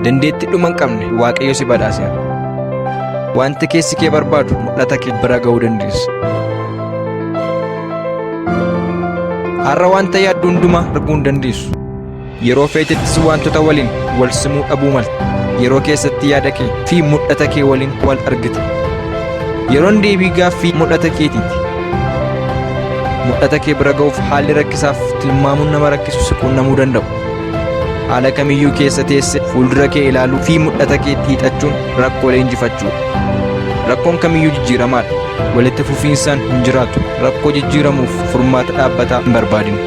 dandeetti dhuma hin qabne Waaqayyo si badhaaseera. Wanti keessi kee barbaadu mul'ata kee bira ga'uu dandeessa. Har'a wanta yaaddu hundumaa arguu hin dandeessu. Yeroo feetettis wantoota waliin wal simuu dhabuu malta. Yeroo keessatti yaada kee fi mul'ata kee waliin wal argite. Yeroon deebii gaaffii mul'ata keetiiti. Mul'ata kee bira ga'uuf haalli rakkisaaf tilmaamuun nama rakkisu si quunnamuu danda'u. Haala kamiyyuu keessa teesse fuuldura kee ilaaluu fi mul'ata keetti hiixachuun rakkoolee injifachuu. Rakkoon kamiyyuu jijjiiramaadha. Walitti fufiinsaan hin jiraatu. Rakkoo jijjiiramuuf furmaata dhaabbataa hin barbaadinu.